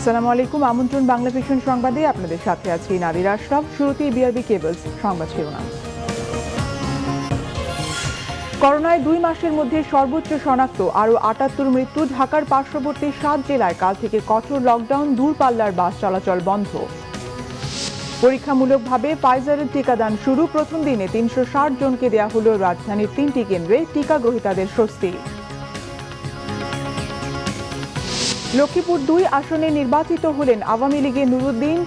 আসসালামু আলাইকুম। আমন্ত্রণ বাংলা ভিশন সংবাদে আপনাদের সাথে আছি নাদিরা আশরাফ। শুরুতেই বিআরবি কেবলস সংবাদ শিরোনাম। করোনায় 2 মাসের মধ্যে সর্বোচ্চ শনাক্ত, আরও 78 মৃত্যু। ঢাকার পার্শ্ববর্তী 7 জেলায় কাল থেকে কঠোর লকডাউন, দূরপাল্লার বাস চলাচল বন্ধ। পরীক্ষামূলকভাবে ফাইজারের টিকাদান শুরু। প্রথম দিনে 360 জনকে দেয়া হলো রাজধানীর 3টি কেন্দ্রে। টিকা গ্রহীতাদের স্বস্তি। লক্ষ্মীপুর 2 আসনে নির্বাচিত হলেন আওয়ামী লীগের নুরুদ্দিন।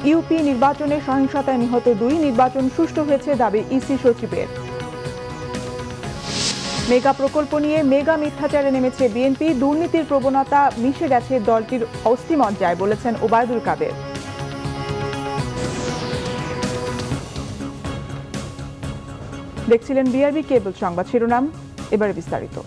ইউপি নির্বাচনে সহিংসতায় নিহত 2। নির্বাচন সুষ্ঠু হয়েছে দাবি ইসি সচিবের। মেগা প্রকল্প নিয়ে মেগা মিথ্যাচারে নেমেছে বিএনপি। দুর্নীতির প্রবণতা মিশে গেছে দলটির অস্থিমজ্জায়, বলেছেন ওবায়দুল কাদের। দেখছিলেন বিআরবি কেবল সংবাদ শিরোনাম, এবারে বিস্তারিত।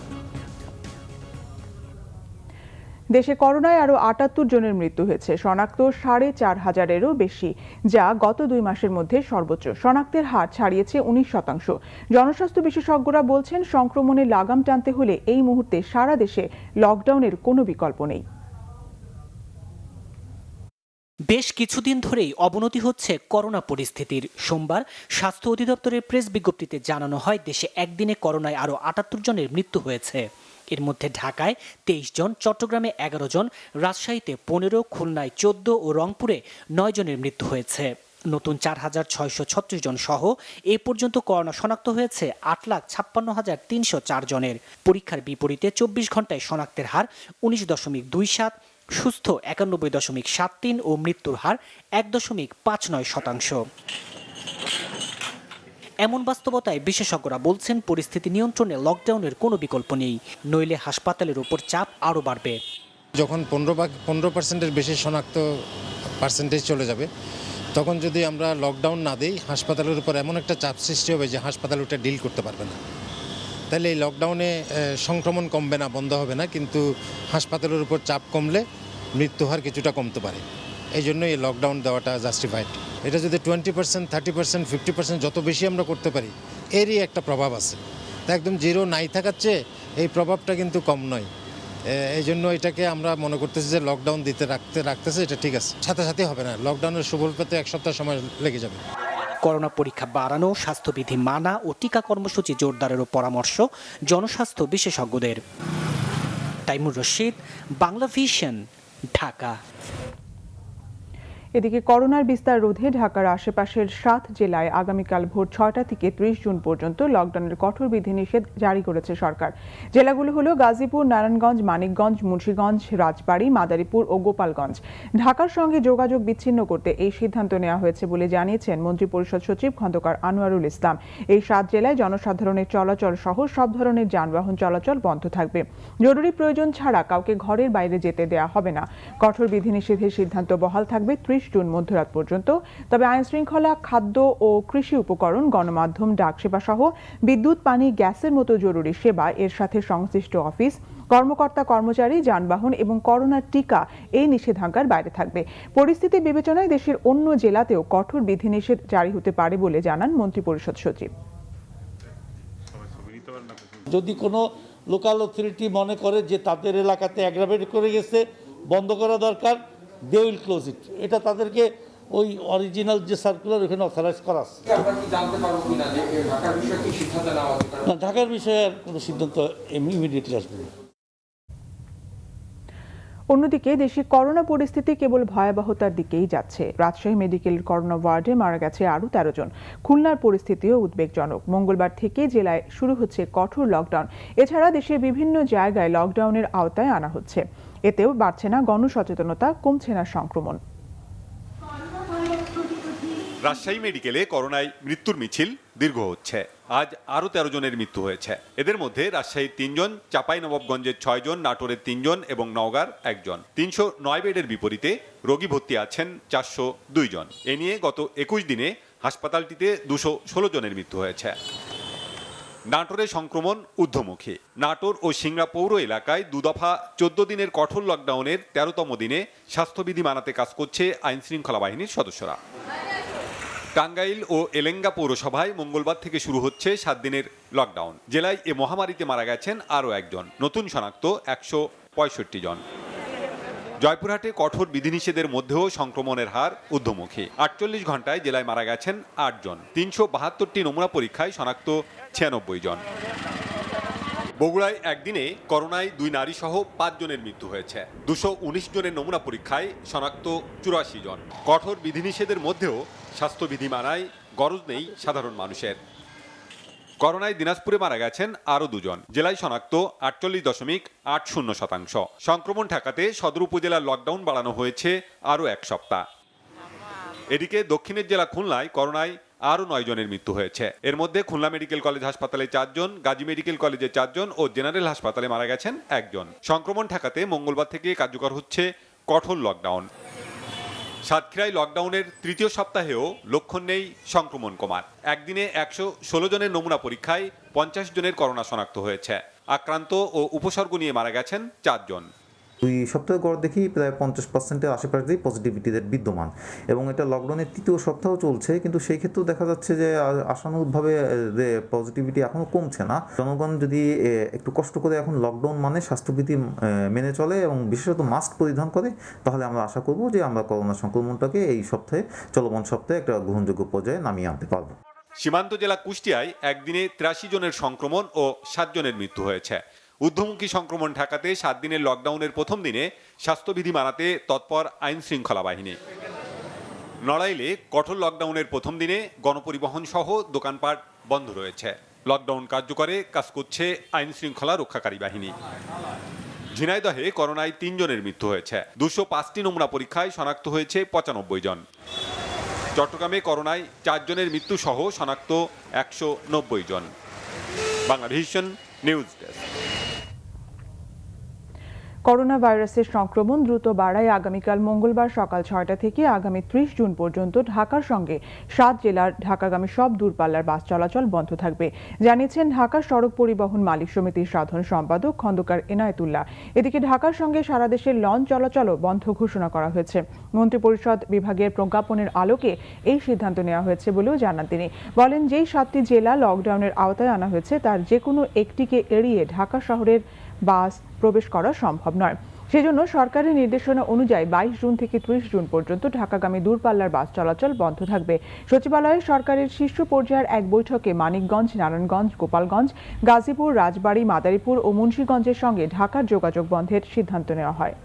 দেশে করোনায় আরও 78 জনের মৃত্যু হয়েছে। শনাক্ত 4,500-এরও বেশি, যা গত 2 মাসের মধ্যে সর্বোচ্চ। শনাক্তের হার ছাড়িয়েছে 19%। জনস্বাস্থ্য বিশেষজ্ঞরা বলছেন, সংক্রমণের লাগাম টানতে হলে এই মুহূর্তে সারা দেশে লকডাউনের কোনো বিকল্প নেই। বেশ কিছুদিন ধরেই অবনতি হচ্ছে করোনা পরিস্থিতির। সোমবার স্বাস্থ্য অধিদপ্তরের প্রেস বিজ্ঞপ্তিতে জানানো হয়, দেশে একদিনে করোনায় আরও 78 জনের মৃত্যু হয়েছে। এর মধ্যে ঢাকায় 23 জন, চট্টগ্রামে 11 জন, রাজশাহীতে 15, খুলনায় 14 ও রংপুরে 9 জনের মৃত্যু হয়েছে। নতুন 4,636 জন সহ এ পর্যন্ত করোনা শনাক্ত হয়েছে 8,56,304 জনের। পরীক্ষার বিপরীতে 24 ঘন্টায় শনাক্তের হার 19.27, সুস্থ 91.73 ও মৃত্যুর হার 1.59%। এমন বাস্তবতায় বিশেষজ্ঞরা বলছেন, পরিস্থিতি নিয়ন্ত্রণে লকডাউনের কোনো বিকল্প নেই, নইলে হাসপাতালের উপর চাপ আরও বাড়বে। যখন 15% বেশি শনাক্ত পার্সেন্টেজ চলে যাবে, তখন যদি আমরা লকডাউন না দিই, হাসপাতালের উপর এমন একটা চাপ সৃষ্টি হবে যে হাসপাতাল ওটা ডিল করতে পারবে না। তাহলে এই লকডাউনে সংক্রমণ কমবে না, বন্ধ হবে না, কিন্তু হাসপাতালের উপর চাপ কমলে মৃত্যু হার কিছুটা কমতে পারে। এই জন্য এই লকডাউন দেওয়াটা জাস্টিফাইড। এটা যদি 20%, 30%, 50% যত বেশি আমরা করতে পারি, এরই একটা প্রভাব আছে। তা একদম জিরো নাই থাকার চেয়ে এই প্রভাবটা কিন্তু কম নয়। এই জন্য এটাকে আমরা মনে করতেছি যে লকডাউন দিতে রাখতেছে, এটা ঠিক আছে। সাথে সাথে হবে না, লকডাউনের সুফল পেতে 1 সপ্তাহ সময় লেগে যাবে। করোনা পরীক্ষা বাড়ানো, স্বাস্থ্যবিধি মানা ও টিকা কর্মসূচি জোরদারেরও পরামর্শ জনস্বাস্থ্য বিশেষজ্ঞদের। তাইমুর রশিদ, বাংলা ভিশন, ঢাকা। এদিকে করোনার বিস্তার রোধে ঢাকার আশেপাশের 7 জেলায় আগামীকাল ভোর 6টা থেকে 30 জুন পর্যন্ত লকডাউনের কঠোর বিধিনিষেধ জারি করেছে সরকার। জেলাগুলো হলো গাজীপুর, নারায়ণগঞ্জ, মানিকগঞ্জ, মুন্সিগঞ্জ, রাজবাড়ী, মাদারীপুর ও গোপালগঞ্জ। ঢাকার সঙ্গে যোগাযোগ বিচ্ছিন্ন করতে এই সিদ্ধান্ত নেওয়া হয়েছে বলে জানিয়েছেন মন্ত্রিপরিষদ সচিব খন্দকার আনোয়ারুল ইসলাম। এই 7 জেলায় জনসাধারণের চলাচল সহ সব ধরনের যানবাহন চলাচল বন্ধ থাকবে। জরুরি প্রয়োজন ছাড়া কাউকে ঘরের বাইরে যেতে দেওয়া হবে না। কঠোর বিধিনিষেধের সিদ্ধান্ত বহাল থাকবে 30 জুন মধ্যরাত পর্যন্ত। তবে আইনশৃঙ্খলা, খাদ্য ও কৃষি উপকরণ, গণমাধ্যম, ডাক সেবা সহ বিদ্যুৎ, পানি, গ্যাসের মতো জরুরি সেবা, এর সাথে সংশ্লিষ্ট অফিস, কর্মকর্তা, কর্মচারী, যানবাহন এবং করোনার টিকা এই নিষেধাজ্ঞার বাইরে থাকবে। পরিস্থিতি বিবেচনায় দেশের অন্য জেলাতেও কঠোর বিধিনিষেধ জারি হতে পারে বলে জানান মন্ত্রিপরিষদ সচিব। যদি কোনো লোকাল অথরিটি মনে করে যে তাদের এলাকাতে অ্যাগ্রাভেট করে গেছে, বন্ধ করা দরকার, দে উইল ক্লোজ ইট। এটা তাদেরকে ওই অরিজিনাল যে সার্কুলার ওখানে অথরাইজ করা আছে। ঢাকার বিষয়ে আর কোনো সিদ্ধান্ত ইমিডিয়েটলি আসবে না। অন্যদিকে দেশে করোনা পরিস্থিতি কেবল ভয়াবহতার দিকেই যাচ্ছে। রাজশাহী মেডিকেল করোনা ওয়ার্ডে মারা গেছে আরও 13 জন। খুলনার পরিস্থিতিও উদ্বেগজনক। মঙ্গলবার থেকে জেলায় শুরু হচ্ছে কঠোর লকডাউন। এছাড়া দেশের বিভিন্ন জায়গায় লকডাউনের আওতায় আনা হচ্ছে। এতেও বাড়ছে না গণসচেতনতা, কমছে না সংক্রমণ। রাজশাহী মেডিকেলে করোনায় মৃত্যুর মিছিল দীর্ঘ হচ্ছে। আজ আরও 13 জনের মৃত্যু হয়েছে। এদের মধ্যে রাজশাহীর 3 জন, চাঁপাইনবাবগঞ্জের 6 জন, নাটোরের 3 জন এবং নওগাঁর 1 জন। 309 বেডের বিপরীতে রোগী ভর্তি আছেন 402 জন। এ নিয়ে গত 21 দিনে হাসপাতালটিতে 216 জনের মৃত্যু হয়েছে। নাটোরে সংক্রমণ ঊর্ধ্বমুখী। নাটোর ও সিংড়া পৌর এলাকায় 2 দফা 14 দিনের কঠোর লকডাউনের 13তম দিনে স্বাস্থ্যবিধি মানাতে কাজ করছে আইন শৃঙ্খলা বাহিনীর সদস্যরা। টাঙ্গাইল ও এলেঙ্গা পৌরসভায় মঙ্গলবার থেকে শুরু হচ্ছে 7 দিনের লকডাউন। জেলায় এ মহামারীতে মারা গেছেন আরও 1 জন। নতুন শনাক্ত 165 জন। জয়পুরহাটে কঠোর বিধিনিষেধের মধ্যেও সংক্রমণের হার ঊর্ধ্বমুখী। 48 ঘন্টায় জেলায় মারা গেছেন 8 জন। 372টি নমুনা পরীক্ষায় শনাক্ত 96 জন। বগুড়ায় একদিনে করোনায় 2 নারী সহ 5 জনের মৃত্যু হয়েছে। 219 জনের নমুনা পরীক্ষায় শনাক্ত 84 জন। কঠোর বিধিনিষেধের মধ্যেও স্বাস্থ্যবিধি মানায় গরজ নেই সাধারণ মানুষের। করোনায় দিনাজপুরে মারা গেছেন আরও 2 জন। জেলায় শনাক্ত 48.80%। সংক্রমণ ঠেকাতে সদর উপজেলার লকডাউন বাড়ানো হয়েছে আরও 1 সপ্তাহ। এদিকে দক্ষিণের জেলা খুলনায় করোনায় আরও 9 জনের মৃত্যু হয়েছে। এর মধ্যে খুলনা মেডিকেল কলেজ হাসপাতালে 4 জন, গাজী মেডিকেল কলেজে 4 জন ও জেনারেল হাসপাতালে মারা গেছেন 1 জন। সংক্রমণ ঠেকাতে মঙ্গলবার থেকে কার্যকর হচ্ছে কঠোর লকডাউন। সাতক্ষীরায় লকডাউনের তৃতীয় সপ্তাহেও লক্ষণ নেই সংক্রমণ কমার। একদিনে 116 জনের নমুনা পরীক্ষায় 50 জনের করোনা শনাক্ত হয়েছে। আক্রান্ত ও উপসর্গ নিয়ে মারা গেছেন 4 জন। 2 সপ্তাহ গড় দেখি প্রায় 50%-এর আশেপাশেই পজিটিভিটি রেট বিদ্যমান এবং এটা লকডাউনের তৃতীয় সপ্তাহ চলছে, কিন্তু সেই ক্ষেত্রেও দেখা যাচ্ছে যে আশানুরূপভাবে যে পজিটিভিটি এখনও কমছে না। জনগণ যদি একটু কষ্ট করে এখন লকডাউন মানে স্বাস্থ্যবিধি মেনে চলে এবং বিশেষত মাস্ক পরিধান করে, তাহলে আমরা আশা করব যে আমরা করোনা সংক্রমণটাকে এই সপ্তাহে চলমান সপ্তাহে একটা গ্রহণযোগ্য পর্যায়ে নামিয়ে আনতে পারব। সীমান্ত জেলা কুষ্টিয়ায় একদিনে 83 জনের সংক্রমণ ও 7 জনের মৃত্যু হয়েছে। ঊর্ধ্বমুখী সংক্রমণ ঠেকাতে 7 দিনের লকডাউনের প্রথম দিনে স্বাস্থ্যবিধি মানাতে তৎপর আইন শৃঙ্খলা বাহিনী। নড়াইলে কঠোর লকডাউনের প্রথম দিনে গণপরিবহন সহ দোকানপাট বন্ধ রয়েছে। লকডাউন কার্যকরে কাজ করছে আইন শৃঙ্খলা রক্ষাকারী বাহিনী। ঝিনাইদহে করোনায় 3 জনের মৃত্যু হয়েছে। 205টি নমুনা পরীক্ষায় শনাক্ত হয়েছে 95 জন। চট্টগ্রামে করোনায় 4 জনের মৃত্যু সহ শনাক্ত 190 জন। Banglavision news desk. করোনা ভাইরাসের সংক্রমণ দ্রুত বাড়ায় আগামীকাল মঙ্গলবার সকাল 6টা থেকে আগামী 30 জুন পর্যন্ত ঢাকার সঙ্গে 7 জেলার ঢাকাগামী সব দূরপাল্লার বাস চলাচল বন্ধ থাকবে, জানিয়েছেন ঢাকা সড়ক পরিবহন মালিক সমিতির সাধারণ সম্পাদক খন্দকার এনায়েতুল্লাহ। এদিকে ঢাকার সঙ্গে সারা দেশের লঞ্চ চলাচলও বন্ধ ঘোষণা করা হয়েছে। মন্ত্রিপরিষদ বিভাগের প্রজ্ঞাপনের আলোকে এই সিদ্ধান্ত নেওয়া হয়েছে বলেও জানান তিনি। বলেন, যেই 7টি জেলা লকডাউনের আওতায় আনা হয়েছে তার যে কোনো একটিকে এড়িয়ে ঢাকা শহরের বাস প্রবেশ করা সম্ভব নয়। সেজন্য সরকারি নির্দেশনা অনুযায়ী 22 জুন থেকে 30 জুন পর্যন্ত ঢাকাগামী দূরপাল্লার বাস চলাচল বন্ধ থাকবে। সচিবালয়ে সরকারের শীর্ষ পর্যায়ের এক বৈঠকে মানিকগঞ্জ, নারায়ণগঞ্জ, গোপালগঞ্জ, গাজীপুর, রাজবাড়ী, মাদারীপুর ও মুন্সিগঞ্জের সঙ্গে ঢাকার যোগাযোগ বন্ধের সিদ্ধান্ত নেওয়া হয়।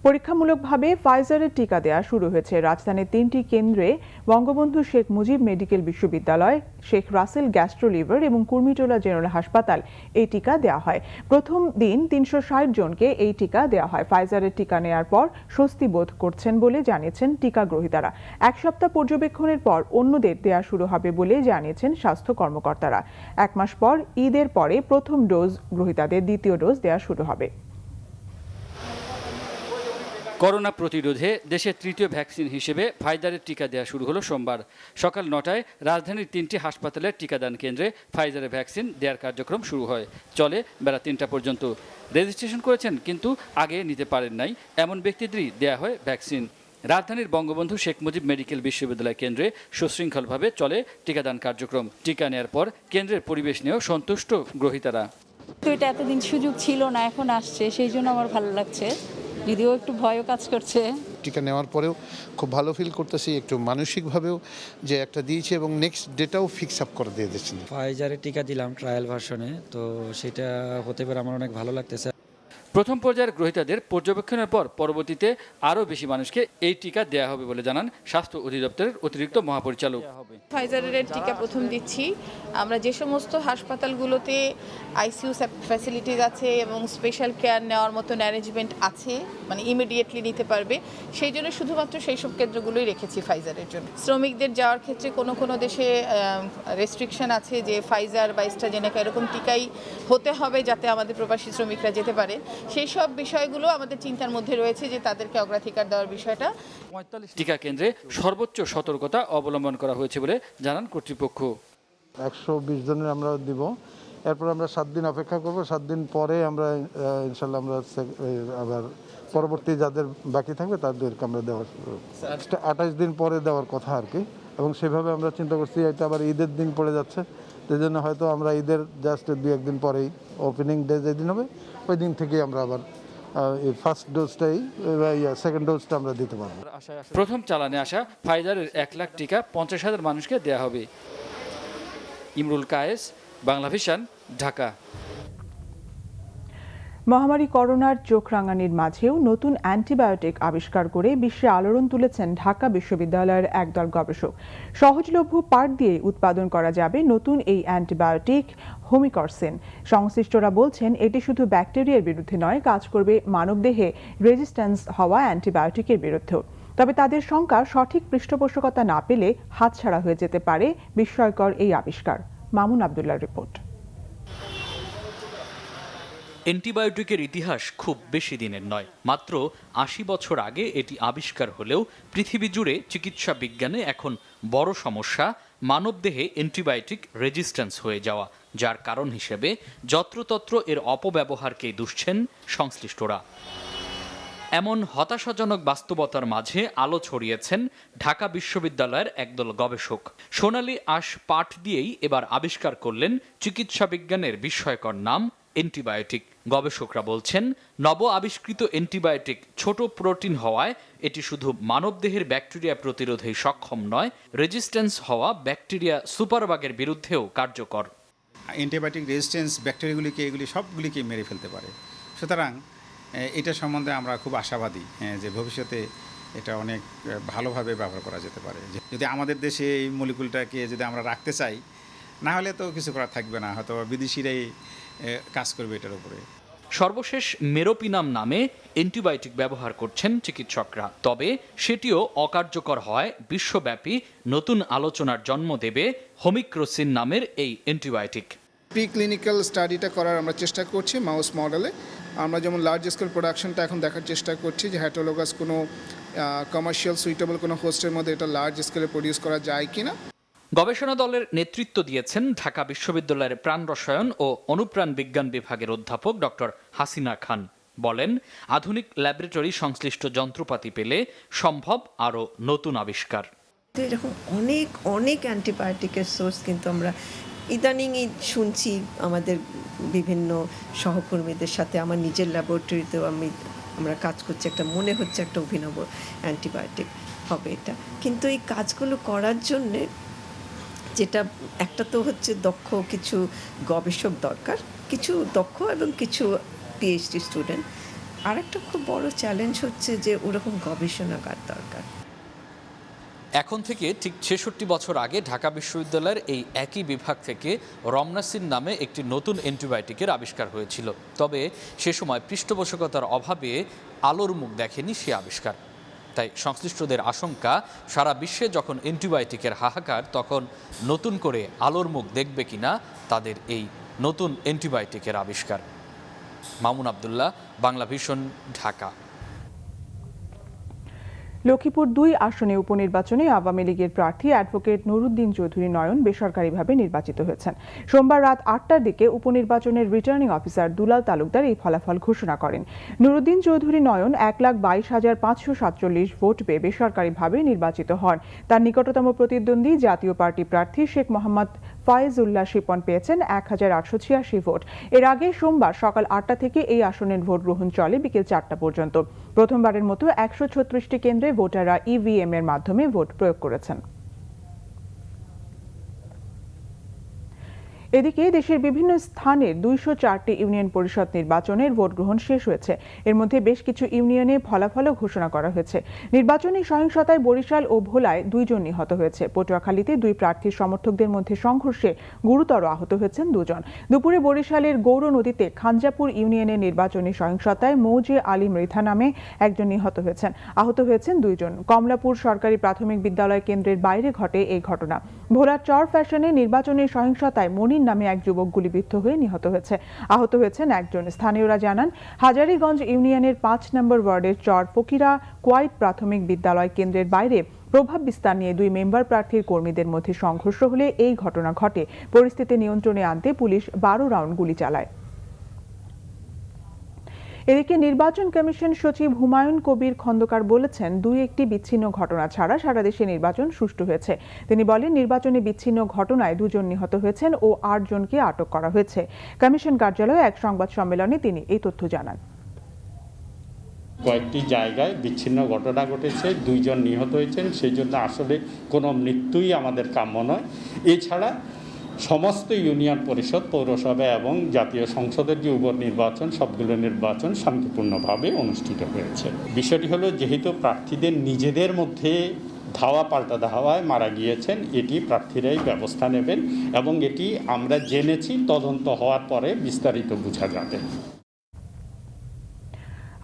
পরীক্ষামূলকভাবে ফাইজারের টিকা দেওয়া শুরু হয়েছে। রাজধানীর 3টি কেন্দ্রে বঙ্গবন্ধু শেখ মুজিব মেডিকেল বিশ্ববিদ্যালয়, শেখ রাসেল গ্যাস্ট্রো লিভার এবং কুর্মিটোলা জেনারেল হাসপাতাল এই টিকা দেওয়া হয়। প্রথম দিন 360 জনকে এই টিকা দেওয়া হয়। ফাইজারের টিকা নেওয়ার পর স্বস্তি বোধ করছেন বলে জানিয়েছেন টিকা গ্রহীতারা। 1 সপ্তাহ পর্যবেক্ষণের পর অন্যদের দেওয়া শুরু হবে বলে জানিয়েছেন স্বাস্থ্য কর্মকর্তারা। 1 মাস পর ঈদের পরে প্রথম ডোজ গ্রহীতাদের দ্বিতীয় ডোজ দেওয়া শুরু হবে। করোনা প্রতিরোধে দেশের তৃতীয় ভ্যাকসিন হিসেবে ফাইজারের টিকা দেওয়া শুরু হলো সোমবার সকাল 9টায়। রাজধানীর 3টি হাসপাতালের টিকাদান কেন্দ্রে ফাইজারের ভ্যাকসিন দেওয়ার কার্যক্রম শুরু হয়, চলে বেলা 3টা পর্যন্ত। রেজিস্ট্রেশন করেছেন কিন্তু আগে নিতে পারেন নাই এমন ব্যক্তিদেরই দেওয়া হয় ভ্যাকসিন। রাজধানীর বঙ্গবন্ধু শেখ মুজিব মেডিকেল বিশ্ববিদ্যালয় কেন্দ্রে সুশৃঙ্খলভাবে চলে টিকাদান কার্যক্রম। টিকা নেওয়ার পর কেন্দ্রের পরিবেশ নিয়েও সন্তুষ্ট গ্রহীতারা। তো এটা এতদিন সুযোগ ছিল না, এখন আসছে, সেই জন্য আমার ভালো লাগছে, যদিও একটু ভয়ও কাজ করছে। টিকা নেওয়ার পরেও খুব ভালো ফিল করতেছি, একটু মানসিকভাবেও যে একটা দিয়েছে এবং নেক্সট ডেটাও ফিক্স আপ করে দিয়ে দিচ্ছেন। ফাইজারের টিকা দিলাম ট্রায়াল ভার্সনে, তো সেটা হতে পারে আমার অনেক ভালো লাগতেছে। প্রথম পর্যায়ের গ্রহীতাদের পর্যবেক্ষণের পর পরবর্তীতে আরও বেশি মানুষকে এই টিকা দেওয়া হবে বলে জানান স্বাস্থ্য অধিদপ্তরের অতিরিক্ত মহাপরিচালক। ফাইজারের টিকা প্রথম দিচ্ছি। আমরা যে সমস্ত হাসপাতালগুলোতে আইসিইউ ফ্যাসিলিটিস আছে এবং স্পেশাল কেয়ার নেওয়ার মতো অ্যারেঞ্জমেন্ট আছে, মানে ইমিডিয়েটলি নিতে পারবে, সেই জন্য শুধুমাত্র সেই সব কেন্দ্রগুলোই রেখেছি ফাইজারের জন্য। শ্রমিকদের যাওয়ার ক্ষেত্রে কোনো দেশে রেস্ট্রিকশন আছে যে ফাইজার বা অ্যাস্ট্রাজেনেকা এরকম টিকাই হতে হবে যাতে আমাদের প্রবাসী শ্রমিকরা যেতে পারে। সেই সব বিষয়গুলো আমাদের চিন্তার মধ্যে রয়েছে যে তাদেরকে অগ্রাধিকার দেওয়ার বিষয়টা। টিকা কেন্দ্রে সর্বোচ্চ সতর্কতা অবলম্বন করা হয়েছে বলে জানান কর্তৃপক্ষ। 120 জনের আমরা দিব, এরপর আমরা 7 দিন অপেক্ষা করব। 7 দিন পরে আমরা ইনশাল্লাহ আমরা আবার পরবর্তী যাদের বাকি থাকবে তাদেরকে আমরা দেওয়ার 28 দিন পরে দেওয়ার কথা আর কি। এবং সেভাবে আমরা চিন্তা করছি, এটা আবার ঈদের দিন পড়ে যাচ্ছে, এই জন্য হয়তো আমরা ঈদের জাস্ট 2-1 দিন পরেই ওপেনিং ডে যেদিন হবে ওই দিন থেকেই আমরা আবার এই ফার্স্ট ডোজটাই সেকেন্ড ডোজটা আমরা দিতে পারবো। প্রথম চালানে আসা ফাইজারের 1 লাখ টিকা 50,000 মানুষকে দেয়া হবে। ইমরুল কায়েস, বাংলা ভিশন, ঢাকা। মহামারী করোনার চোখ রাঙানির মাঝেও নতুন অ্যান্টিবায়োটিক আবিষ্কার করে বিশ্বে আলোড়ন তুলেছেন ঢাকা বিশ্ববিদ্যালয়ের একদল গবেষক। সহজলভ্য পার্ট দিয়ে উৎপাদন করা যাবে নতুন এই অ্যান্টিবায়োটিক হোমিকরসিন। সংশ্লিষ্টরা বলছেন এটি শুধু ব্যাকটেরিয়ার বিরুদ্ধে নয়, কাজ করবে মানবদেহে রেজিস্ট্যান্স হওয়া অ্যান্টিবায়োটিকের বিরুদ্ধেও। তবে তাদের শঙ্কা সঠিক পৃষ্ঠপোষকতা না পেলে হাতছাড়া হয়ে যেতে পারে বিস্ময়কর এই আবিষ্কার। মামুন আবদুল্লাহর রিপোর্ট। অ্যান্টিবায়োটিকের ইতিহাস খুব বেশি দিনের নয়। মাত্র ৮০ বছর আগে এটি আবিষ্কার হলেও পৃথিবী জুড়ে চিকিৎসা বিজ্ঞানে এখন বড় সমস্যা মানবদেহে অ্যান্টিবায়োটিক রেজিস্ট্যান্স হয়ে যাওয়া, যার কারণ হিসেবে যত্রতত্র এর অপব্যবহারকেই দুষছেন সংশ্লিষ্টরা। এমন হতাশাজনক বাস্তবতার মাঝে আলো ছড়িয়েছেন ঢাকা বিশ্ববিদ্যালয়ের একদল গবেষক। সোনালী আঁশ পাট দিয়েই এবার আবিষ্কার করলেন চিকিৎসা বিজ্ঞানের বিস্ময়কর নাম অ্যান্টিবায়োটিক। গবেষকরা বলছেন নব আবিষ্কৃত অ্যান্টিবায়োটিক ছোট প্রোটিন হওয়ায় এটি শুধু মানবদেহের ব্যাকটেরিয়া প্রতিরোধে সক্ষম নয়, রেজিস্ট্যান্স হওয়া ব্যাকটেরিয়া সুপারবাগের বিরুদ্ধেও কার্যকর। অ্যান্টিবায়োটিক রেজিস্ট্যান্স ব্যাকটেরিয়াগুলিকে এগুলি সবগুলিকে মেরে ফেলতে পারে। সুতরাং এটা সম্বন্ধে আমরা খুব আশাবাদী যে ভবিষ্যতে এটা অনেক ভালোভাবে ব্যবহার করা যেতে পারে। যদি আমাদের দেশে এই মলিকুলটাকে যদি আমরা রাখতে চাই, না হলে তো কিছু করা থাকবে না, হয়তো বিদেশিরাই কাজ করবে এটার উপরে। সর্বশেষ মেরোপিনাম নামে অ্যান্টিবায়োটিক ব্যবহার করছেন চিকিৎসকরা, তবে সেটিও অকার্যকর হয় বিশ্বব্যাপী নতুন আলোচনার জন্ম দেবে হোমিক্রোসিন নামের এই অ্যান্টিবায়োটিক। প্রি ক্লিনিক্যাল স্টাডিটা করার আমরা চেষ্টা করছি মাউস মডেলে। আমরা যেমন লার্জ স্কেল প্রোডাকশনটা এখন দেখার চেষ্টা করছি যে হেটারোলগাস কোনো কমার্শিয়াল সুইটেবল কোনো হোস্টের মধ্যে এটা লার্জ স্কেলে প্রডিউস করা যায় কিনা। গবেষণা দলের নেতৃত্ব দিয়েছেন ঢাকা বিশ্ববিদ্যালয়ের প্রাণ রসায়ন ও অনুপ্রাণ বিজ্ঞান বিভাগের অধ্যাপক ডক্টর হাসিনা খান। বলেন আধুনিক ল্যাবরেটরি সংশ্লিষ্ট যন্ত্রপাতি পেলে সম্ভব আরও নতুন আবিষ্কার। এরকম অনেক অনেক অ্যান্টিবায়োটিকের সোর্স কিন্তু আমরা ইদানিংই শুনছি আমাদের বিভিন্ন সহকর্মীদের সাথে। আমার নিজের ল্যাবরেটরিতেও আমরা কাজ করছি, একটা মনে হচ্ছে একটা অভিনব অ্যান্টিবায়োটিক হবে এটা। কিন্তু এই কাজগুলো করার জন্যে যেটা একটা তো হচ্ছে দক্ষ কিছু গবেষক দরকার, কিছু দক্ষ এবং কিছু পিএইচডি স্টুডেন্ট। আর একটা খুব বড় চ্যালেঞ্জ হচ্ছে যে ওরকম গবেষণাগার দরকার। এখন থেকে ঠিক ৬৬ বছর আগে ঢাকা বিশ্ববিদ্যালয়ের এই একই বিভাগ থেকে রমনাসিন নামে একটি নতুন অ্যান্টিবায়োটিকের আবিষ্কার হয়েছিল। তবে সে সময় পৃষ্ঠপোষকতার অভাবে আলোর মুখ দেখেনি সে আবিষ্কার। তাই সংশ্লিষ্টদের আশঙ্কা সারা বিশ্বে যখন অ্যান্টিবায়োটিকের হাহাকার, তখন নতুন করে আলোর মুখ দেখবে কিনা তাদের এই নতুন অ্যান্টিবায়োটিকের আবিষ্কার। মামুন আবদুল্লাহ, বাংলা ভিশন, ঢাকা। লক্ষ্মীপুর ২ আসনে উপনির্বাচনে আওয়ামী লীগের প্রার্থী অ্যাডভোকেট নুরুদ্দিন চৌধুরী নয়ন বেসরকারিভাবে নির্বাচিত হয়েছেন। সোমবার রাত ৮টার দিকে উপনির্বাচনের রিটার্নিং অফিসার দুলাল তালুকদার এই ফলাফল ঘোষণা করেন। নুরুদ্দিন চৌধুরী নয়ন ১,২২,৫৪৭ ভোট পেয়ে বেসরকারিভাবে নির্বাচিত হন। তার নিকটতম প্রতিদ্বন্দ্বী জাতীয় পার্টি প্রার্থী শেখ মোহাম্মদ ফায়েজুল্লাহ শিপন পেয়েছেন ১,৮৮৬ ভোট। এর আগে সোমবার সকাল ৮টা থেকে এই আসনের ভোট গ্রহণ চলে বিকেল ৪টা পর্যন্ত। প্রথমবারের মতো ১৩৬টি কেন্দ্রে ভোটাররা ইভিএম এর মাধ্যমে ভোট প্রয়োগ করেছেন। এদিকে দেশের বিভিন্ন স্থানের ২০৪টি ইউনিয়ন পরিষদ নির্বাচনের ভোট গ্রহণ শেষ হয়েছে। এর মধ্যে বেশ কিছু ইউনিয়নে ফলাফলও ঘোষণা করা হয়েছে। নির্বাচনী সহিংসতায় বরিশাল ও ভোলায় ২ জন নিহত হয়েছে। পটুয়াখালীতে 2 প্রার্থীর সমর্থকদের মধ্যে সংঘর্ষে গুরুতর আহত হয়েছেন 2 জন। দুপুরে বরিশালের গৌর নদীতে খানজাপুর ইউনিয়নের নির্বাচনী সহিংসতায় মৌজে আলী মৃধা নামে একজন নিহত হয়েছেন। আহত হয়েছেন 2 জন। কমলাপুর সরকারি প্রাথমিক বিদ্যালয় কেন্দ্রের বাইরে ঘটে এই ঘটনা। ভোলার চর ফ্যাশনে নির্বাচনী সহিংসতায় মনির নামে এক যুবক গুলিবিদ্ধ হয়ে নিহত হয়েছে। আহত হয়েছেন একজন। স্থানীয়রা জানান হাজারীগঞ্জ ইউনিয়নের ৫ নম্বর ওয়ার্ডের চর ফকিরা কোয়াইট প্রাথমিক বিদ্যালয় কেন্দ্রের বাইরে প্রভাব বিস্তার নিয়ে 2 মেম্বার প্রার্থীর কর্মীদের মধ্যে সংঘর্ষ হলে এই ঘটনা ঘটে। পরিস্থিতি নিয়ন্ত্রণে আনতে পুলিশ 12 রাউন্ড গুলি চালায়। এদিকে নির্বাচন কমিশন সচিব হুমায়ুন কবির খন্দকার বলেছেন, দুই একটি বিচ্ছিন্ন ঘটনা ছাড়া সারা দেশে নির্বাচন সুষ্ঠু হয়েছে। তিনি বলেন, নির্বাচনে বিচ্ছিন্ন ঘটনায় 2 জন নিহত হয়েছেন ও 8 জনকে আটক করা হয়েছে। কমিশন কার্যালয়ে এক সংবাদ সম্মেলনে তিনি এই তথ্য জানান। কয়েকটি জায়গায় বিচ্ছিন্ন ঘটনা ঘটেছে, 2 জন নিহত হয়েছেন, সেই জন্য আসলে কোনো মৃত্যুই আমাদের কাম্য নয়। এছাড়া সমস্ত ইউনিয়ন পরিষদ, পৌরসভা এবং জাতীয় সংসদের যে উপনির্বাচন, সবগুলো নির্বাচন শান্তিপূর্ণভাবে অনুষ্ঠিত হয়েছে। বিষয়টি হলো, যেহেতু প্রার্থীদের নিজেদের মধ্যে ধাওয়া পাল্টা ধাওয়ায় মারা গিয়েছেন, এটি প্রার্থীরাই ব্যবস্থা নেবেন এবং এটি আমরা জেনেছি, তদন্ত হওয়ার পরে বিস্তারিত বোঝা যাবে।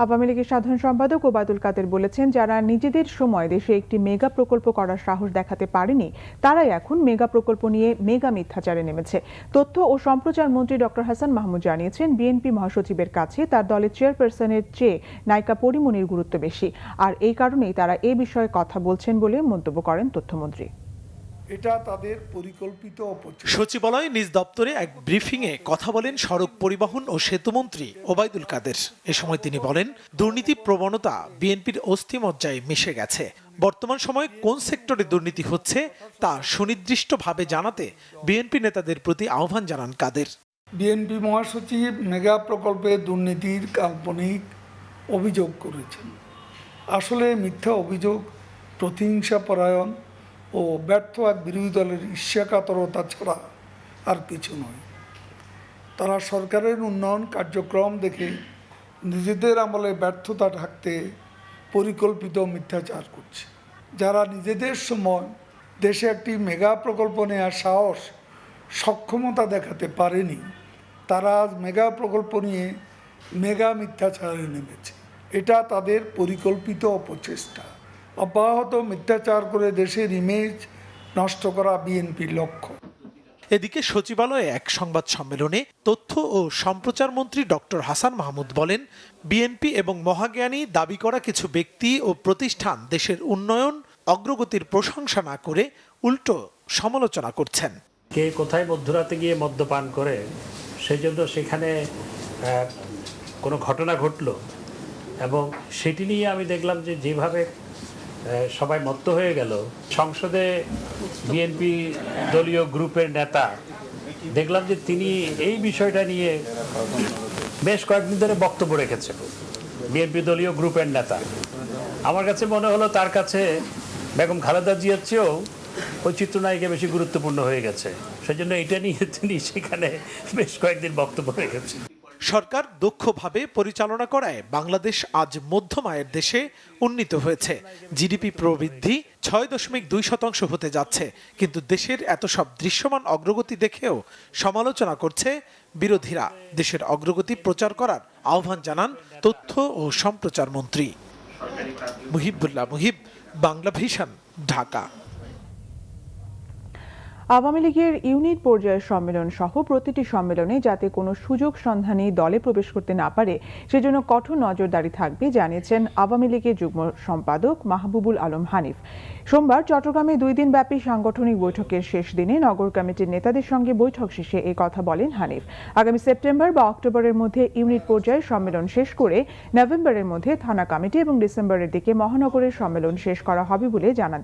আওয়ামী লীগের সাধারণ সম্পাদক ওবায়দুল কাদের বলেছেন, যারা নিজেদের সময় দেশে একটি মেগা প্রকল্প করার সাহস দেখাতে পারেনি, তারাই এখন মেগা প্রকল্প নিয়ে মেগা মিথ্যাচারে নেমেছে। তথ্য ও সম্প্রচার মন্ত্রী ডক্টর হাসান মাহমুদ জানিয়েছেন, বিএনপি মহাসচিবের কাছে তার দলের চেয়ারপারসনের চেয়ে নায়িকা পরীমনির গুরুত্ব বেশি, আর এই কারণেই তারা এ বিষয়ে কথা বলছেন বলে মন্তব্য করেন তথ্যমন্ত্রী। এটা তাদের পরিকল্পিত সচিবালয়ে নিজ দপ্তরে এক ব্রিফিংয়ে কথা বলেন সড়ক পরিবহন ও সেতুমন্ত্রী ওবায়দুল কাদের। এ সময় তিনি বলেন, দুর্নীতি প্রবণতা বিএনপির অস্থিমজ্জায় মিশে গেছে। বর্তমান সময়ে কোন সেক্টরে দুর্নীতি হচ্ছে তা সুনির্দিষ্টভাবে জানাতে বিএনপি নেতাদের প্রতি আহ্বান জানান কাদের। বিএনপি মহাসচিব মেগা প্রকল্পে দুর্নীতির কাল্পনিক অভিযোগ করেছেন। আসলে মিথ্যা অভিযোগ, প্রতিহিংসা পরায়ণ ও ব্যর্থ এক বিরোধী দলের ঈর্ষাকাতরতা ছাড়া আর কিছু নয়। তারা সরকারের উন্নয়ন কার্যক্রম দেখে নিজেদের আমলে ব্যর্থতা ঢাকতে পরিকল্পিত মিথ্যাচার করছে। যারা নিজেদের সময় দেশে একটি মেগা প্রকল্প নেওয়ার সাহস, সক্ষমতা দেখাতে পারেনি, তারা আজ মেগা প্রকল্প নিয়ে মেগা মিথ্যাচারে নেমেছে। এটা তাদের পরিকল্পিত অপচেষ্টা। অব্যাহত মিথ্যাচার করে দেশের ইমেজ নষ্ট করা বিএনপির লক্ষ্য। এদিকে সচিবালয়ে এক সংবাদ সম্মেলনে তথ্য ও সম্প্রচার মন্ত্রী ডক্টর হাসান মাহমুদ বলেন, বিএনপি এবং মহাজ্ঞানী দাবি করা কিছু ব্যক্তি ও প্রতিষ্ঠান দেশের উন্নয়ন অগ্রগতির প্রশংসা না করে উল্টো সমালোচনা করছেন। কে কোথায় মধ্যরাতে গিয়ে মদ্যপান করে, সেই জন্য সেখানে কোনো ঘটনা ঘটলো এবং সেটি নিয়ে আমি দেখলাম যে যেভাবে সবাই মত্ত হয়ে গেল। সংসদে বিএনপি দলীয় গ্রুপের নেতা দেখলাম যে তিনি এই বিষয়টা নিয়ে বেশ কয়েকদিন ধরে বক্তব্য রেখেছেন। বিএনপি দলীয় গ্রুপের নেতা, আমার কাছে মনে হলো তার কাছে বেগম খালেদা জিয়ার চেয়েও ওই চিত্রনায়িকা বেশি গুরুত্বপূর্ণ হয়ে গেছে। সেজন্য এটা নিয়ে তিনি সেখানে বেশ কয়েকদিন বক্তব্য রেখেছেন। সরকার দক্ষভাবে পরিচালনা করায় বাংলাদেশ আজ মধ্যম আয়ের দেশে উন্নীত হয়েছে। জিডিপি প্রবৃদ্ধি 6.2% হতে যাচ্ছে, কিন্তু দেশের এত সব দৃশ্যমান অগ্রগতি দেখেও সমালোচনা করছে বিরোধীরা। দেশের অগ্রগতি প্রচার করার আহ্বান জানান তথ্য ও সম্প্রচার মন্ত্রী। মুহিবুল্লাহ মুহিব, বাংলা ভিশন, ঢাকা। আওয়ামী লীগের ইউনিট পর্যায়ের সম্মেলন সহ প্রতিটি সম্মেলনে যাতে কোনো সুযোগ সন্ধানী দলে প্রবেশ করতে না পারে, সেজন্য কঠোর নজরদারি থাকবে জানিয়েছেন আওয়ামী লীগের যুগ্ম সম্পাদক মাহবুবুল আলম হানিফ। সোমবার চট্টগ্রামে 2 দিনব্যাপী সাংগঠনিক বৈঠকের শেষ দিনে নগর কমিটির নেতাদের সঙ্গে বৈঠক শেষে এই কথা বলেন হানিফ। আগামী সেপ্টেম্বর বা অক্টোবরের মধ্যে ইউনিট পর্যায়ের সম্মেলন শেষ করে নভেম্বরের মধ্যে থানা কমিটি এবং ডিসেম্বরের দিকে মহানগরের সম্মেলন শেষ করা হবে বলে জানান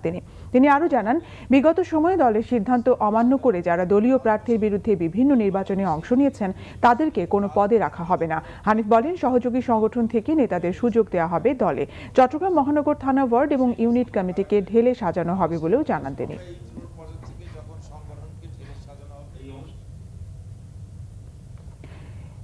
তিনি আরও জানান, বিগত সময়ে দলের সিদ্ধান্ত অমান্য করে যারা দলীয় প্রার্থীর বিরুদ্ধে বিভিন্ন নির্বাচনে অংশ নিয়েছেন তাদেরকে কোনো পদে রাখা হবে না। হানিফ বলেন, সহযোগী সংগঠন থেকে নেতাদের সুযোগ দেওয়া হবে দলে। চট্টগ্রাম মহানগর থানা ওয়ার্ড এবং ইউনিট কমিটিকে ঢেলে সাজানো হবে বলেও জানান তিনি।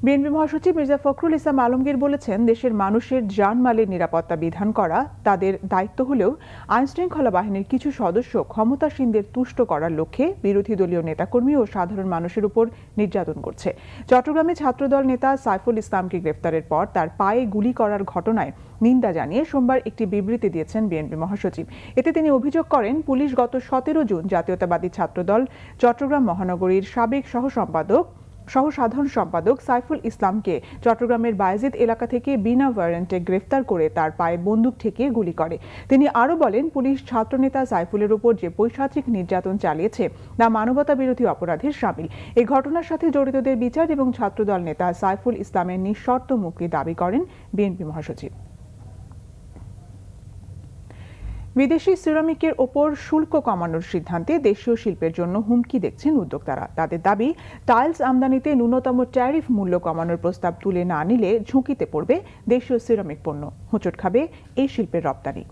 বিএনপি মহাসচিব মির্জা ফখরুল ইসলাম আলমগীর বলেছেন, দেশের মানুষের জানমালের নিরাপত্তা বিধান করা তাদের দায়িত্ব হলেও আইনশৃঙ্খলা বাহিনীর কিছু সদস্য ক্ষমতাসীনদের তুষ্ট করার লক্ষ্যে বিরোধী দলীয় নেতাকর্মী ও সাধারণ মানুষের উপর নির্যাতন করছে। চট্টগ্রামে ছাত্রদল নেতা সাইফুল ইসলামকে গ্রেফতারের পর তার পায়ে গুলি করার ঘটনায় নিন্দা জানিয়ে সোমবার একটি বিবৃতি দিয়েছেন বিএনপি মহাসচিব। এতে তিনি অভিযোগ করেন, পুলিশ গত 17 জুন জাতীয়তাবাদী ছাত্রদল চট্টগ্রাম মহানগরীর সাবেক সহ সম্পাদক সহ সাধারণ সম্পাদক সাইফুল ইসলামকে চট্টগ্রামের বায়েজিদ এলাকা থেকে বিনা ওয়ারেন্টে গ্রেফতার করে তার পায়ে বন্দুক ঠেকিয়ে গুলি করে। তিনি আরও বলেন, পুলিশ ছাত্রনেতা সাইফুলের উপর যে পৈশাচিক নির্যাতন চালিয়েছে তা মানবতা বিরোধী অপরাধের শামিল। এই ঘটনার সাথে জড়িতদের বিচার এবং ছাত্রদল নেতা সাইফুল ইসলামের নিঃশর্ত মুক্তি দাবি করেন বিএনপি মহাসচিব। বিদেশি সিরামিকের ওপর শুল্ক কমানোর সিদ্ধান্তে দেশীয় শিল্পের জন্য হুমকি দেখছেন উদ্যোক্তারা। তাদের দাবি, টাইলস আমদানিতে ন্যূনতম ট্যারিফ মূল্য কমানোর প্রস্তাব তুলে না নিলে ঝুঁকিতে পড়বে দেশীয় সিরামিক পণ্য, হোঁচট খাবে এই শিল্পের রপ্তানি।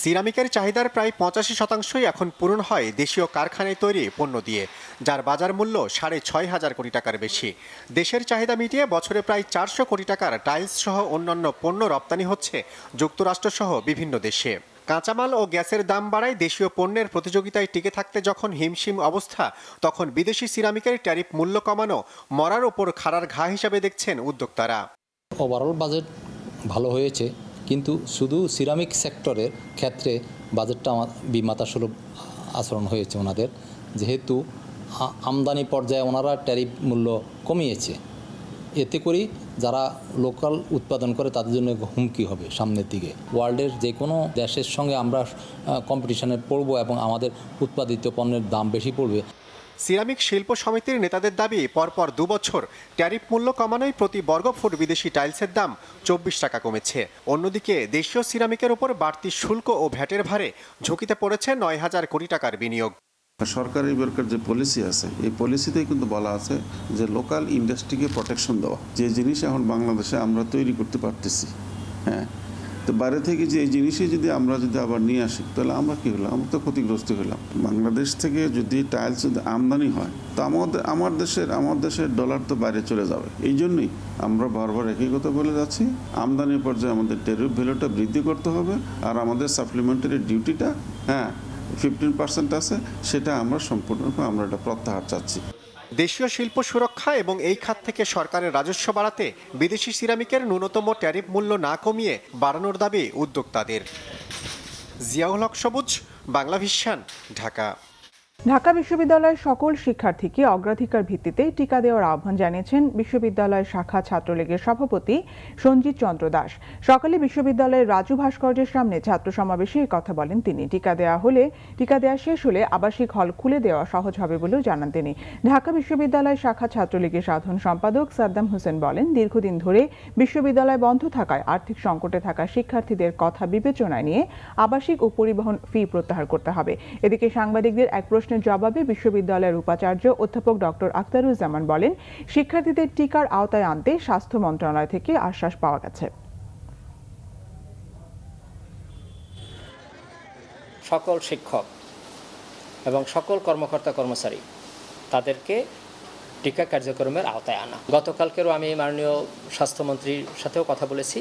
সিরামিকের চাহিদার প্রায় 85% এখন পূরণ হয় দেশীয় কারখানায় তৈরি পণ্য দিয়ে, যার বাজার মূল্য 6,500 কোটি টাকার বেশি। দেশের চাহিদা মিটিয়ে বছরে প্রায় 400 কোটি টাকার টাইলস সহ অন্যান্য পণ্য রপ্তানি হচ্ছে যুক্তরাষ্ট্রসহ বিভিন্ন দেশে। কাঁচামাল ও গ্যাসের দাম বাড়ায় দেশীয় পণ্যের প্রতিযোগিতায় টিকে থাকতে যখন হিমশিম অবস্থা, তখন বিদেশি সিরামিকের ট্যারিফ মূল্য কমানো মরার ওপর খাড়ার ঘা হিসাবে দেখছেন উদ্যোক্তারা। ওভারঅল বাজেট ভালো হয়েছে, কিন্তু শুধু সিরামিক সেক্টরের ক্ষেত্রে বাজেটটা বিমাতাসুলভ আচরণ হয়েছে ওনাদের, যেহেতু আমদানি পর্যায়ে ওনারা ট্যারিফ মূল্য কমিয়েছে। এতে করে যারা লোকাল উৎপাদন করে তাদের জন্য হুমকি হবে সামনের দিকে। ওয়ার্ল্ডের যে কোনো দেশের সঙ্গে আমরা কম্পিটিশনে পড়ব এবং আমাদের উৎপাদিত পণ্যের দাম বেশি পড়বে। সিরামিক শিল্প সমিতির নেতাদের দাবি, পরপর 2 বছর ট্যারিফ মূল্য কমানোয় প্রতি বর্গফুট বিদেশি টাইলসের দাম 24 টাকা কমেছে। অন্যদিকে দেশীয় সিরামিকের উপর বাড়তি শুল্ক ও ভ্যাটের ভারে ঝুঁকিতে পড়েছে 9,000 কোটি টাকার বিনিয়োগ। সরকারি বেরকার যে পলিসি আছে, এই পলিসিতেই কিন্তু বলা আছে যে লোকাল ইন্ডাস্ট্রিকে প্রোটেকশন দেওয়া। যে জিনিস এখন বাংলাদেশে আমরা তৈরি করতে পারতেছি, হ্যাঁ, তো বাইরে থেকে যে এই জিনিসই যদি আমরা আবার নিয়ে আসি, তাহলে আমরা কী হলাম? আমরা তো ক্ষতিগ্রস্ত হলাম। বাংলাদেশ থেকে যদি টাইলস যদি আমদানি হয়, তো আমার দেশের ডলার তো বাইরে চলে যাবে। এই জন্যই আমরা বারবার একই কথা বলে যাচ্ছি, আমদানির পর্যায়ে আমাদের ট্যারিফ ভ্যালুটা বৃদ্ধি করতে হবে, আর আমাদের সাপ্লিমেন্টারি ডিউটিটা 15% আছে, সেটা আমরা সম্পূর্ণরূপে আমরা এটা প্রত্যাহার চাচ্ছি। দেশীয় শিল্প সুরক্ষা এবং এই খাত থেকে সরকারের রাজস্ব বাড়াতে বিদেশি সিরামিকের ন্যূনতম ট্যারিফ মূল্য না কমিয়ে বাড়ানোর দাবি উদ্যোক্তাদের। জিয়াউল হক সবুজ, বাংলা ভিশন, ঢাকা। ঢাকা বিশ্ববিদ্যালয়ের সকল শিক্ষার্থীকে অগ্রাধিকার ভিত্তিতে টিকা দেওয়ার আহ্বান জানিয়েছেন বিশ্ববিদ্যালয় শাখা ছাত্রলীগের সভাপতি সঞ্জিত চন্দ্র দাস। সকালে বিশ্ববিদ্যালয়ের রাজু ভাস্কর্যের সামনে ছাত্র সমাবেশে কথা বলেন তিনি। টিকা দেওয়া শেষ হলে আবাসিক হল খুলে দেওয়া সহজ হবে বলেও জানান তিনি। ঢাকা বিশ্ববিদ্যালয় শাখা ছাত্রলীগের সাধারণ সম্পাদক সাদ্দাম হোসেন বলেন, দীর্ঘদিন ধরে বিশ্ববিদ্যালয় বন্ধ থাকায় আর্থিক সংকটে থাকা শিক্ষার্থীদের কথা বিবেচনায় নিয়ে আবাসিক ও পরিবহন ফি প্রত্যাহার করতে হবে। এদিকে সাংবাদিকদের এক প্রশ্নের জবাবে বিশ্ববিদ্যালয়ের উপাচার্য অধ্যাপক ডক্টর আখতারুজ্জামান বলেন, শিক্ষার্থীদের টিকার আওতায় আনতে স্বাস্থ্য মন্ত্রণালয় থেকে আশ্বাস পাওয়া গেছে। সকল শিক্ষক এবং সকল কর্মকর্তা কর্মচারী তাদেরকে টিকা কার্যক্রমের আওতায় আনা। গতকালকেরও আমি মাননীয় স্বাস্থ্যমন্ত্রীর সাথেও কথা বলেছি,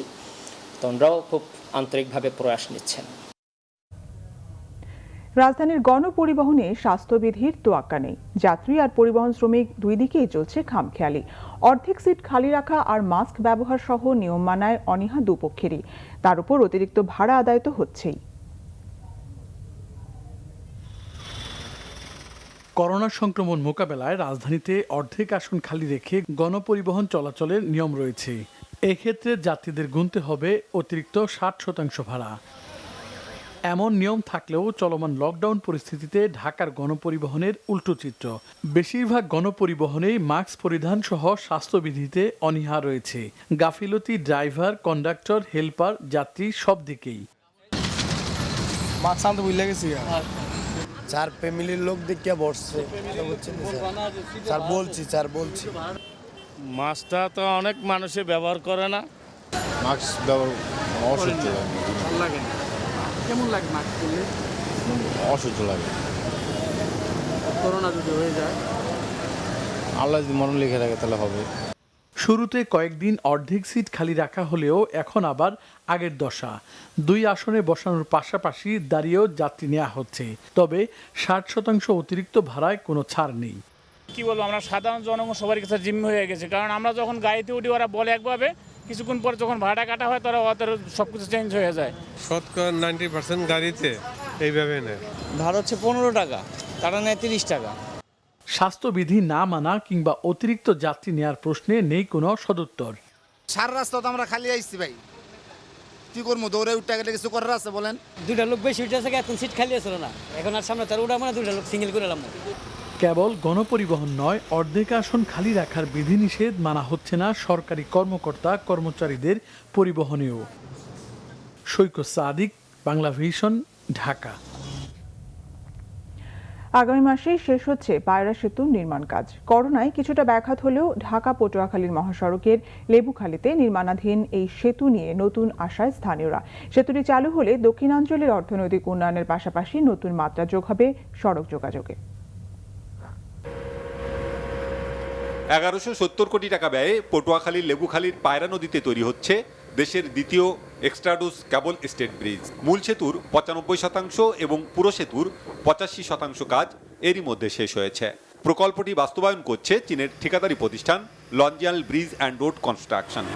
তো ওনারাও খুব আন্তরিকভাবে প্রয়াস নিচ্ছেন। রাজধানীর গণপরিবহনে স্বাস্থ্যবিধির তোয়াক্কা নেই। যাত্রী আর পরিবহন শ্রমিক দুই দিকেই চলছে খামখেয়ালি। অর্ধেক সিট খালি রাখা আর মাস্ক ব্যবহার সহ নিয়ম মানায় অনীহা দুপক্ষেরই। তার উপর অতিরিক্ত ভাড়া আদায় তো হচ্ছেই। করোনা সংক্রমণ মোকাবেলায় রাজধানীতে অর্ধেক আসন খালি রেখে গণপরিবহন চলাচলের নিয়ম রয়েছে। এক্ষেত্রে যাত্রীদের গুনতে হবে অতিরিক্ত 60% ভাড়া। এমন নিয়ম থাকলেও চলমান লকডাউন পরিস্থিতিতে ঢাকার গণপরিবহনের উল্টো চিত্র। বেশিরভাগ গণপরিবহনেই মাস্ক পরিধান সহ স্বাস্থ্যবিধিতে অনীহা রয়েছে। গাফিলতি ড্রাইভার, কন্ডাক্টর, হেল্পার, যাত্রী সব দিকেই। চার ফ্যামিলির লোক দেখে বসছে, বলছি মাস্কটা তো অনেক মানুষে ব্যবহার করে না। মাস্ক ব্যবহার অসহ্য লাগে। কেমন লাগে মাস্ক পরলে? অসহ্য লাগে। করোনা যদি হয়ে যায়, আল্লাহ যদি মরণ লিখে রাখে তাহলে হবে। শুরুতে কয়েকদিন অর্ধেক সিট খালি রাখা হলেও এখন আবার আগের দশা। 2 আসনে বসানোর পাশাপাশি দাঁড়িয়েও যাত্রী নেওয়া হচ্ছে। তবে 60% অতিরিক্ত ভাড়ায় কোনো ছাড় নেই। কি বলবো, আমরা সাধারণ জনগণ সবার কাছে জিম্মি হয়ে গেছে। কারণ আমরা যখন গাড়িতে উঠি ওরা বলে একভাবে, কিছুক্ষণ পরে যখন ভাড়া কাটা হয় তারা ওদের সব কিছু চেঞ্জ হয়ে যায়। শতকরা 90% গাড়িতে এইভাবে নেয়। ভাড়া হচ্ছে 15 টাকা, তারা নেয় 30 টাকা। স্বাস্থ্যবিধি না মানা কিংবা অতিরিক্ত যাত্রী নেয়ার প্রশ্নে নেই কোনো সদুত্তর। সারা রাস্তা তো আমরা খালি আইছি ভাই, কি করবো, দৌড়ে উঠতে গেলে কিছু করার আছে বলেন? দুইটা লোক বেশি উঠে আছে, এখন সিট খালি আছে না, এখন আর সামনে তার ওটা মানে দুইটা লোক সিঙ্গেল করে এলাম। কেবল গণপরিবহন নয়, অর্ধেক আসন খালি রাখার বিধিনিষেধ মানা হচ্ছে না সরকারি কর্মকর্তা কর্মচারীদের পরিবহনেও। সৈকত সাদিক, বাংলা ভিশন, ঢাকা। আগামী মাসেই শেষ হচ্ছে পায়রা সেতু নির্মাণ কাজ। করোনায় কিছুটা ব্যাঘাত হলেও ঢাকা পটুয়াখালীর মহাসড়কের লেবুখালীতে নির্মাণাধীন এই সেতু নিয়ে নতুন আশায় স্থানীয়রা। সেতুটি চালু হলে দক্ষিণাঞ্চলের অর্থনৈতিক উন্নয়নের পাশাপাশি নতুন মাত্রা যোগ হবে সড়ক যোগাযোগে। 1170 কোটি টাকা ব্যয়ে পটুয়াখালীর লেবুখালীর পায়রা নদীতে তৈরি হচ্ছে দেশের দ্বিতীয় এক্সট্রাডোস কেবল স্টেট ব্রিজ। মূল সেতুর 95% এবং পুরো সেতুর 85% কাজ এরই মধ্যে শেষ হয়েছে। প্রকল্পটি বাস্তবায়ন করছে চীনের ঠিকাদারি প্রতিষ্ঠান লঞ্জিয়াল ব্রিজ অ্যান্ড রোড কনস্ট্রাকশন।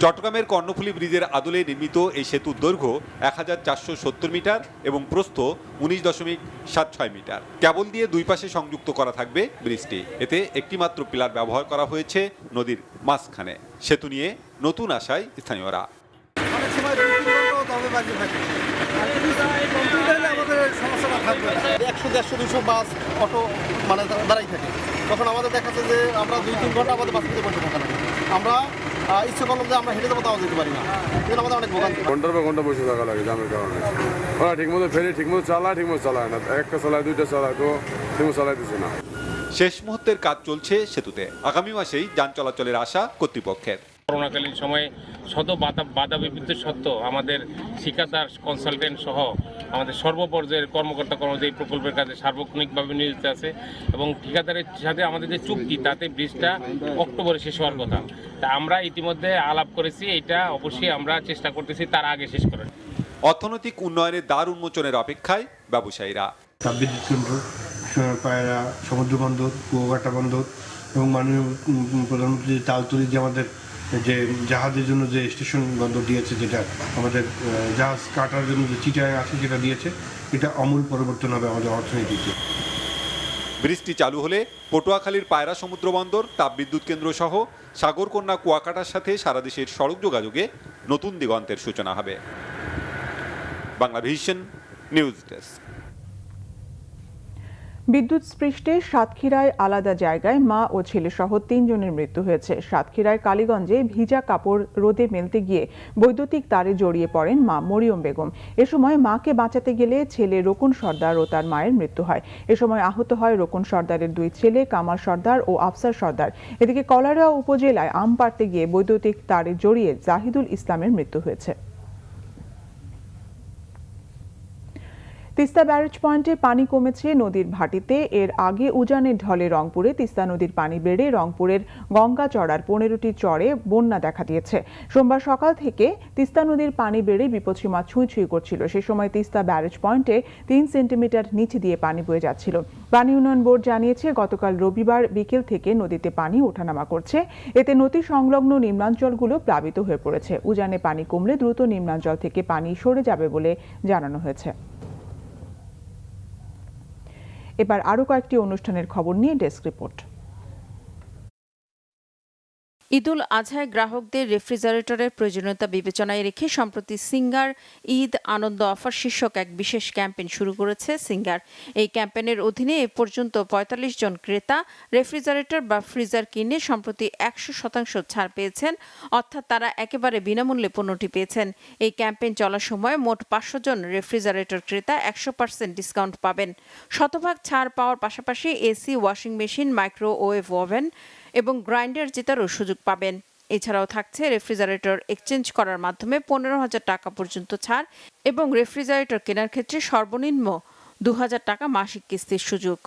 চট্টগ্রামের কর্ণফুলী ব্রিজের আদলে নির্মিত এই সেতুর দৈর্ঘ্য 1470 মিটার এবং প্রস্থ 19.76 মিটার। কেবল দিয়ে দুই পাশে সংযুক্ত করা থাকবে ব্রিজটি। এতে একটি মাত্র পিলার ব্যবহার করা হয়েছে নদীর মাঝখানে। সেতু নিয়ে নতুন আশায় স্থানীয়রা। অনেক সময় 100-150-200 বাস অটো মানে দাঁড়াই থাকে, তখন আমাদের দেখাচ্ছে যে আমরা 2-3 ঘন্টা আমাদের বাস থেকে বসে থাকা লাগে। আমরা ইচ্ছে করলাম যে আমরা হেঁটে যাবো, তাও যেতে পারি না, এগুলো আমাদের অনেক ভোগান্তি। ঘন্টার পর ঘন্টা বসে থাকা লাগে জ্যামের কারণে। ওরা ঠিকমতো ফেরি ঠিকমতো চালায় না, একটা চালায়, দুইটা চালায়, তো ঠিকমতো চালাইতেছে না। শেষ মুহূর্তের কাজ চলছে সেতুতে। আগামী মাসেই যান চলাচলের আশা কর্তৃপক্ষের। করোনাকালীন সময়ে শত বাধা বিপত্তির সত্ত্বেও আমাদের ঠিকাদার কনসালটেন্ট সহ আমাদের সর্বপর্যায়ের কর্মকর্তা কর্মচারী এই প্রকল্পের কাজে সার্বক্ষণিকভাবে নিয়োজিত আছে এবং ঠিকাদারের সাথে আমাদের যে চুক্তি তাতে ব্রিজটা অক্টোবরে শেষ হওয়ার কথা। তা আমরা ইতিমধ্যে আলাপ করেছি, এটা অবশ্যই আমরা চেষ্টা করতেছি তার আগে শেষ করার। অর্থনৈতিক উন্নয়নের দ্বার উন্মোচনের অপেক্ষায় ব্যবসায়ীরা। তাপবিদ্যুৎ কেন্দ্র, পায়রা সমুদ্র বন্দর, কুয়াকাটা বন্দর এবং মাননীয় প্রধানমন্ত্রী তালতলি যে আমাদের যে জাহাজের জন্য যে স্টেশন বন্দর দিয়েছে, যেটা আমাদের জাহাজ কাটার জন্য যে চিটাং আছে যেটা দিয়েছে, এটা আমূল পরিবর্তন হবে আমাদের অর্থনীতিতে। ব্রিজটি চালু হলে পটুয়াখালীর পায়রা সমুদ্র বন্দর, তাপবিদ্যুৎ কেন্দ্র সহ সাগরকন্যা কুয়াকাটার সাথে সারা দেশের সড়ক যোগাযোগে নতুন দিগন্তের সূচনা হবে। Bangla Vision news desk. বিদ্যুৎ স্পৃষ্টে সাতক্ষীরায় আলাদা জায়গায় মা ও ছেলে সহ 3 জনের মৃত্যু হয়েছে। সাতক্ষীরায় কালীগঞ্জে ভিজা কাপড় রোদে মেলতে গিয়ে বৈদ্যুতিক তারে জড়িয়ে পড়েন মা মরিয়ম বেগম। এ সময় মাকে বাঁচাতে গেলে ছেলে রোকন সর্দার ও তার মায়ের মৃত্যু হয়। এ সময় আহত হয় রোকন সর্দারের 2 ছেলে কামাল সর্দার ও আফসার সর্দার। এদিকে কলারা উপজেলায় আম পাড়তে গিয়ে বৈদ্যুতিক তারে জড়িয়ে জাহিদুল ইসলামের মৃত্যু হয়েছে। তিস্তা ব্যারেজ পয়েন্টে পানি কমেছে নদীর ভাটিতে। এর আগে উজানের ঢলে রংপুরে তিস্তা নদীর পানি বেড়ে রংপুরের গঙ্গাচড়ার 15টি চরে বন্যা দেখা দিয়েছে। সোমবার সকাল থেকে তিস্তা নদীর পানি বেড়ে বিপদসীমা ছুঁই করছিল। সে সময় তিস্তা ব্যারেজ পয়েন্টে 3 সেন্টিমিটার নিচে দিয়ে পানি বয়ে যাচ্ছিল। পানি উন্নয়ন বোর্ড জানিয়েছে, গতকাল রবিবার বিকেল থেকে নদীতে পানি ওঠানামা করছে। এতে নদী সংলগ্ন নিম্নাঞ্চলগুলো প্লাবিত হয়ে পড়েছে। উজানে পানি কমলে দ্রুত নিম্নাঞ্চল থেকে পানি সরে যাবে বলে জানানো হয়েছে। এবার আরো কয়েকটি অনুষ্ঠানের খবর নিয়ে ডেস্ক রিপোর্ট। ঈদুল আজহায় গ্রাহকদের রেফ্রিজারেটরের প্রয়োজনীয়তা বিবেচনায় রেখে সম্প্রতি সিঙ্গার ঈদ আনন্দ অফার শীর্ষক এক বিশেষ ক্যাম্পেইন শুরু করেছে সিঙ্গার। এই ক্যাম্পেইনের অধীনে এ পর্যন্ত 45 জন ক্রেতা রেফ্রিজারেটর বা ফ্রিজার কিনে সম্প্রতি 100% ছাড় পেয়েছেন, অর্থাৎ তারা একেবারে বিনামূল্যে পণ্যটি পেয়েছেন। এই ক্যাম্পেইন চলার সময় মোট 500 জন রেফ্রিজারেটর ক্রেতা 100% ডিসকাউন্ট পাবেন। শতভাগ ছাড় পাওয়ার পাশাপাশি AC, washing machine, microwave oven এবং গ্রাইন্ডার জেতারও সুযোগ পাবেন। এছাড়াও থাকছে রেফ্রিজারেটর এক্সচেঞ্জ করার মাধ্যমে 15,000 টাকা পর্যন্ত ছাড় এবং রেফ্রিজারেটর কেনার ক্ষেত্রে সর্বনিম্ন 2,000 টাকা মাসিক কিস্তির সুযোগ।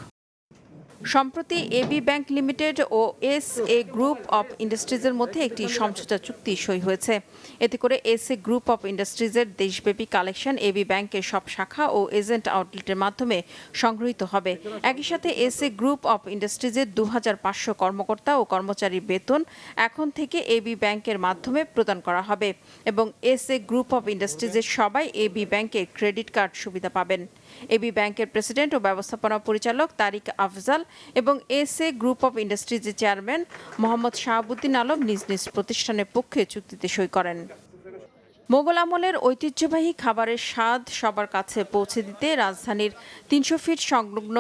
সম্প্রতি এবি ব্যাংক লিমিটেড ও এসএ গ্রুপ অফ ইন্ডাস্ট্রিজের মধ্যে একটি সমঝোতা চুক্তি সই হয়েছে। এতে করে এসএ গ্রুপ অফ ইন্ডাস্ট্রিজের দেশব্যাপী কালেকশন এবি ব্যাংকের সব শাখা ও এজেন্ট আউটলেটের মাধ্যমে সংগৃহীত হবে। একই সাথে এসএ গ্রুপ অফ ইন্ডাস্ট্রিজের 2,500 কর্মকর্তা ও কর্মচারীর বেতন এখন থেকে এবি ব্যাংকের মাধ্যমে প্রদান করা হবে এবং এসএ গ্রুপ অফ ইন্ডাস্ট্রিজের সবাই এবি ব্যাংকের ক্রেডিট কার্ড সুবিধা পাবেন। এবি ব্যাংকের প্রেসিডেন্ট ও ব্যবস্থাপনা পরিচালক তারিক আফজাল এবং এসএ গ্রুপ অব ইন্ডাস্ট্রিজের চেয়ারম্যান মোহাম্মদ শাহাবুদ্দিন আলম নিজ নিজ প্রতিষ্ঠানের পক্ষে চুক্তিতে সই করেন। মোগল আমলের ঐতিহ্যবাহী খাবারের স্বাদ সবার কাছে পৌঁছে দিতে রাজধানীর ৩০০ ফিট সংলগ্ন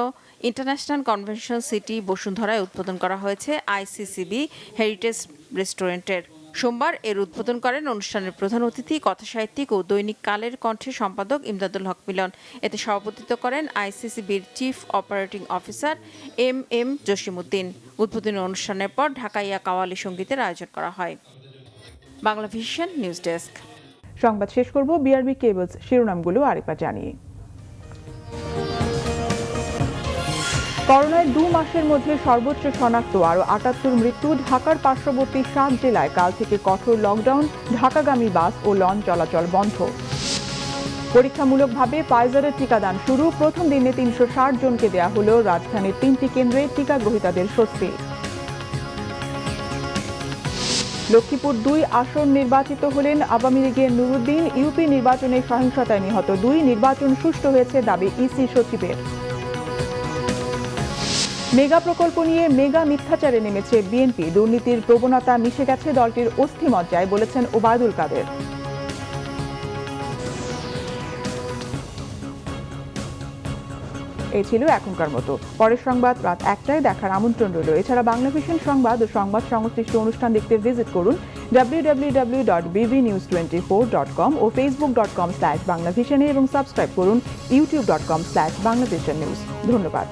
ইন্টারন্যাশনাল কনভেনশন সিটি বসুন্ধরায় উদ্বোধন করা হয়েছে আইসিসিবি হেরিটেজ রেস্টুরেন্টের। সোমবার এর উদ্বোধন করেন অনুষ্ঠানের প্রধান অতিথি কথাসাহিত্যিক ও দৈনিক কালের কণ্ঠের সম্পাদক ইমদাদুল হক মিলন। এতে সভাপতিত্ব করেন আইসিসিবির chief operating officer M Jashimuddin. উদ্বোধনী অনুষ্ঠানের পর ঢাকাইয়া কাওয়ালি সঙ্গীতের আয়োজন করা হয়। Bangla Vision news desk. সংবাদ শেষ করব বিআরবি কেবলস শিরোনামগুলো আরেকবার জানিয়ে। করোনায় 2 মাসের মধ্যে সর্বোচ্চ শনাক্ত আরও 78 মৃত্যু। ঢাকার পার্শ্ববর্তী 7 জেলায় কাল থেকে কঠোর লকডাউন, ঢাকাগামী বাস ও লঞ্চ চলাচল বন্ধ। পরীক্ষামূলকভাবে ফাইজারের টিকাদান শুরু। প্রথম দিনে 360 জনকে দেয়া হলো রাজধানীর 3টি কেন্দ্রে টিকা গ্রহীতাদের স্বস্তি। লক্ষ্মীপুর 2 আসন নির্বাচিত হলেন আওয়ামী লীগের নুরুদ্দিন। ইউপি নির্বাচনে সহিংসতায় নিহত 2। নির্বাচন সুষ্ঠু হয়েছে দাবি ইসি সচিবের। মেগা প্রকল্প নিয়ে মেগা মিথ্যাচারে নেমেছে বিএনপি। দুর্নীতির প্রবণতা মিশে গেছে দলটির অস্থিমজ্জায়, বলেছেন ওবায়দুল কাদের। এই ছিল এখনকার মতো। পরের সংবাদ রাত 1টায় দেখার আমন্ত্রণ রইল। এছাড়া বাংলা ভিশন সংবাদ ও সংবাদ সংশ্লিষ্ট অনুষ্ঠান দেখতে ভিজিট করুন www.bbnews24.com ও facebook.com/banglavision এবং সাবস্ক্রাইব করুন youtube.com/banglavision news। ধন্যবাদ।